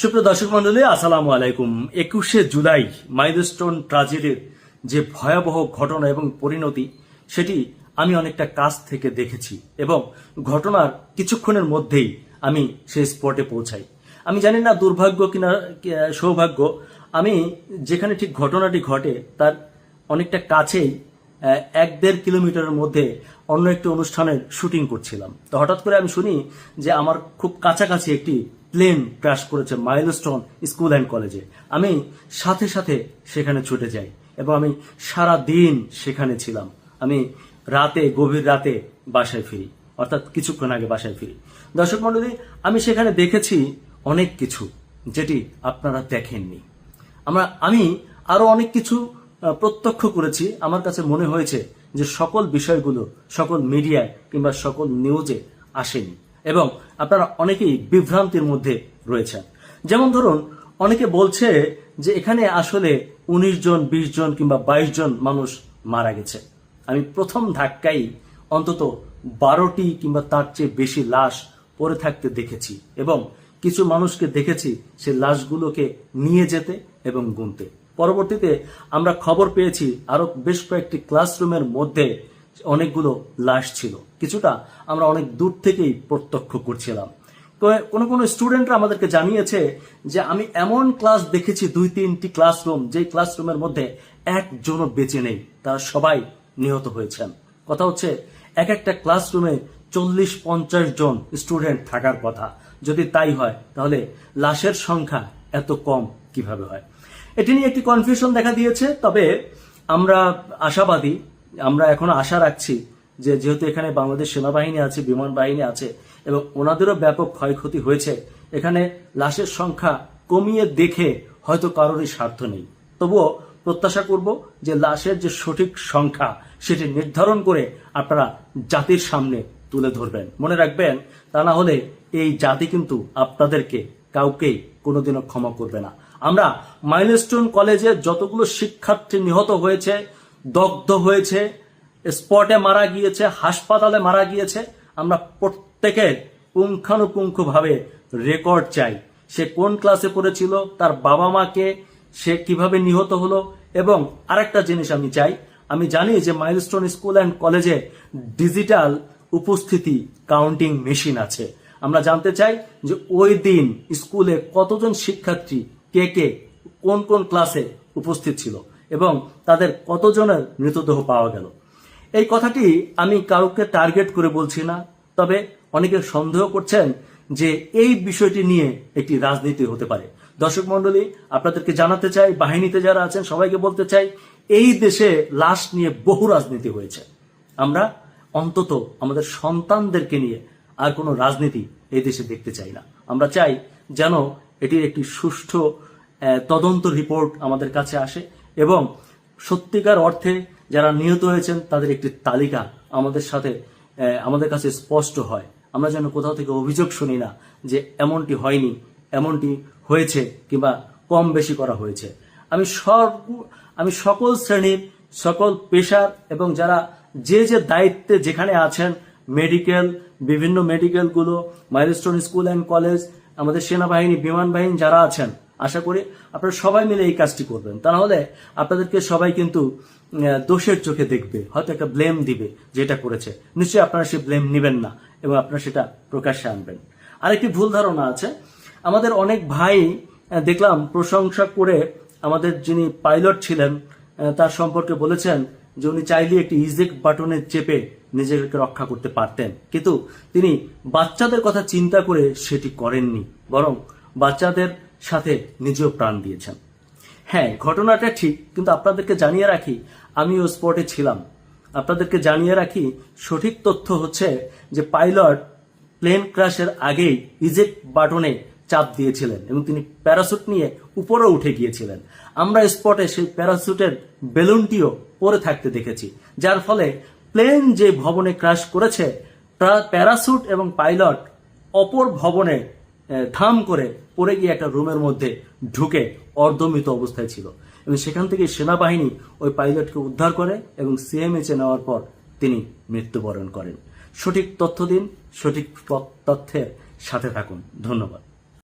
সুপ্রিয় দর্শক মন্ডলী, আসসালামু আলাইকুম। 21শে জুলাই মাইলস্টোন ট্র্যাজেডির যে ভয়াবহ ঘটনা এবং পরিণতি, সেটি আমি অনেকটা কাছ থেকে দেখেছি এবং ঘটনার কিছুক্ষণের মধ্যেই আমি সেই স্পটে পৌঁছাই। আমি জানি না দুর্ভাগ্য কিনা সৌভাগ্য, আমি যেখানে ঠিক ঘটনাটি ঘটে তার অনেকটা কাছেই 1-1.5 কিলোমিটারের মধ্যে অন্য একটি অনুষ্ঠানের শুটিং করছিলাম। তো হঠাৎ করে আমি শুনি যে আমার খুব কাছাকাছি একটি প্লেন ক্র্যাশ করেছে মাইলস্টোন স্কুল অ্যান্ড কলেজে। আমি সাথে সাথে সেখানে ছুটে যাই এবং আমি সারা দিন সেখানে ছিলাম। আমি গভীর রাতে বাসায় ফিরি, অর্থাৎ কিছুক্ষণ আগে বাসায় ফিরি। দর্শক মণ্ডলী, আমি সেখানে দেখেছি অনেক কিছু যেটি আপনারা দেখেননি। আমি আরো অনেক কিছু প্রত্যক্ষ করেছি। আমার কাছে মনে হয়েছে যে সকল বিষয়গুলো সকল মিডিয়ায় কিংবা সকল নিউজে আসেনি এবং আপনারা অনেকেই বিভ্রান্তির মধ্যে রয়েছেন। যেমন ধরুন, অনেকে বলছে যে এখানে আসলে 19 জন, 20 জন কিংবা 22 জন মানুষ মারা গেছে। আমি প্রথম ধাক্কায় অন্তত 12টি কিংবা তার চেয়ে বেশি লাশ পড়ে থাকতে দেখেছি এবং কিছু মানুষকে দেখেছি সে লাশগুলোকে নিয়ে যেতে এবং গুনতে। পরবর্তীতে আমরা খবর পেয়েছি আরো বেশ কয়েকটি ক্লাসরুমের মধ্যে অনেকগুলো লাশ ছিল। কিছুটা আমরা অনেক দূর থেকেই প্রত্যক্ষ করছিলাম। কোন স্টুডেন্টরা আমাদেরকে জানিয়েছে যে আমি এমন ক্লাস দেখেছি 2-3টি ক্লাসরুম, যে ক্লাসরুমের মধ্যে একজনও বেঁচে নেই, তারা সবাই নিহত হয়েছেন। কথা হচ্ছে এক একটা ক্লাসরুমে 40-50 জন স্টুডেন্ট থাকার কথা। যদি তাই হয় তাহলে লাশের সংখ্যা এত কম কিভাবে হয়? এটি নিয়ে একটি কনফিউশন দেখা দিয়েছে। তবে আমরা আশাবাদী, আমরা এখনো আশা রাখছি যে যেহেতু এখানে বাংলাদেশ সেনাবাহিনী আছে, বিমান বাহিনী আছে এবং ওনাদেরও ব্যাপক ক্ষয়ক্ষতি হয়েছে, এখানে লাশের সংখ্যা কমিয়ে দেখে হয়তো কারোরই স্বার্থ নেই। তবুও প্রত্যাশা করব যে লাশের যে সঠিক সংখ্যা সেটি নির্ধারণ করে আপনারা জাতির সামনে তুলে ধরবেন। মনে রাখবেন, তা না হলে এই জাতি কিন্তু আপনাদেরকে কাউকেই কোনোদিনও ক্ষমা করবে না। আমরা মাইলস্টোন কলেজে যতগুলো শিক্ষার্থী নিহত হয়েছে, দগ্ধ হয়েছে, স্পটে মারা গিয়েছে, হাসপাতালে মারা গিয়েছে, আমরা প্রত্যেকের পুঙ্খানুপুঙ্খভাবে রেকর্ড চাই। সে কোন ক্লাসে পড়েছিল, তার বাবা মাকে, সে কিভাবে নিহত হলো। এবং আরেকটা জিনিস আমি চাই, আমি জানি যে মাইলস্টোন স্কুল অ্যান্ড কলেজে ডিজিটাল উপস্থিতি কাউন্টিং মেশিন আছে। আমরা জানতে চাই যে ওই দিন স্কুলে কতজন শিক্ষার্থী কে কোন কোন ক্লাসে উপস্থিত ছিল এবং তাদের কতজনের মৃতদেহ পাওয়া গেল। এই কথাটি আমি কাউকে টার্গেট করে বলছি না, তবে অনেকে সন্দেহ করছেন যে এই বিষয়টি নিয়ে একটি রাজনীতি হতে পারে। দর্শক মন্ডলী, আপনাদেরকে জানাতে চাই, বাহিনীতে যারা আছেন সবাইকে বলতে চাই, এই দেশে লাশ নিয়ে বহু রাজনীতি হয়েছে। আমরা অন্তত আমাদের সন্তানদেরকে নিয়ে আর কোনো রাজনীতি এই দেশে দেখতে চাই না। আমরা চাই যেন এটির একটি সুষ্ঠু তদন্ত রিপোর্ট আমাদের কাছে আসে এবং সত্যিকার অর্থে যারা নিহত হয়েছেন তাদের একটি তালিকা আমাদের কাছে স্পষ্ট হয়। আমরা যেন কোথাও থেকে অভিযোগ শুনি না যে এমনটি হয়নি, এমনটি হয়েছে কিংবা কম বেশি করা হয়েছে। আমি সকল শ্রেণীর, সকল পেশার এবং যারা যে দায়িত্বে যেখানে আছেন, বিভিন্ন মেডিকেলগুলো, মাইলস্টোন স্কুল অ্যান্ড কলেজ, আমাদের সেনাবাহিনী, বিমান বাহিনী যারা আছেন, আশা করি আপনারা সবাই মিলে এই কাজটি করবেন। তা না হলে আপনাদেরকে সবাই কিন্তু দোষের চোখে দেখবে, হয়তো একটা ব্লেম দিবে যেটা করেছে। নিশ্চয়ই আপনারা সে ব্লেম নেবেন না এবং আপনারা সেটা প্রকাশ্যে আনবেন। আরেকটি ভুল ধারণা আছে, আমাদের অনেক ভাই দেখলাম প্রশংসা করে আমাদের যিনি পাইলট ছিলেন তার সম্পর্কে বলেছেন যে উনি চাইলে একটি ইজেক্ট বাটনে চেপে নিজেকে রক্ষা করতে পারতেন, কিন্তু তিনি বাচ্চাদের কথা চিন্তা করে সেটি করেননি, বরং বাচ্চাদের সাথে নিজেও প্রাণ দিয়েছেন। হ্যাঁ, ঘটনাটা ঠিক, কিন্তু আপনাদেরকে জানিয়ে রাখি আমিও স্পটে ছিলাম। আপনাদেরকে জানিয়ে রাখি সঠিক তথ্য হচ্ছে যে পাইলট প্লেন ক্র্যাশের আগেই ইজেক্ট বাটনে চাপ দিয়েছিলেন এবং তিনি প্যারাসুট নিয়ে উপরে উঠে গিয়েছিলেন। আমরা স্পটে সেই প্যারাসুটের বেলুনটিও পরে থাকতে দেখেছি, যার ফলে প্লেন যে ভবনে ক্র্যাশ করেছে প্যারাসুট এবং পাইলট অপর ভবনে ধাম করে পড়ে গিয়ে একটা রুমের মধ্যে ঢুকে অর্ধমৃত অবস্থায় ছিল এবং সেখান থেকে সেনাবাহিনী ওই পাইলটকে উদ্ধার করে এবং সিএমএইচে নেওয়ার পর তিনি মৃত্যুবরণ করেন। সঠিক তথ্য দিন, সঠিক তথ্যের সাথে থাকুন। ধন্যবাদ।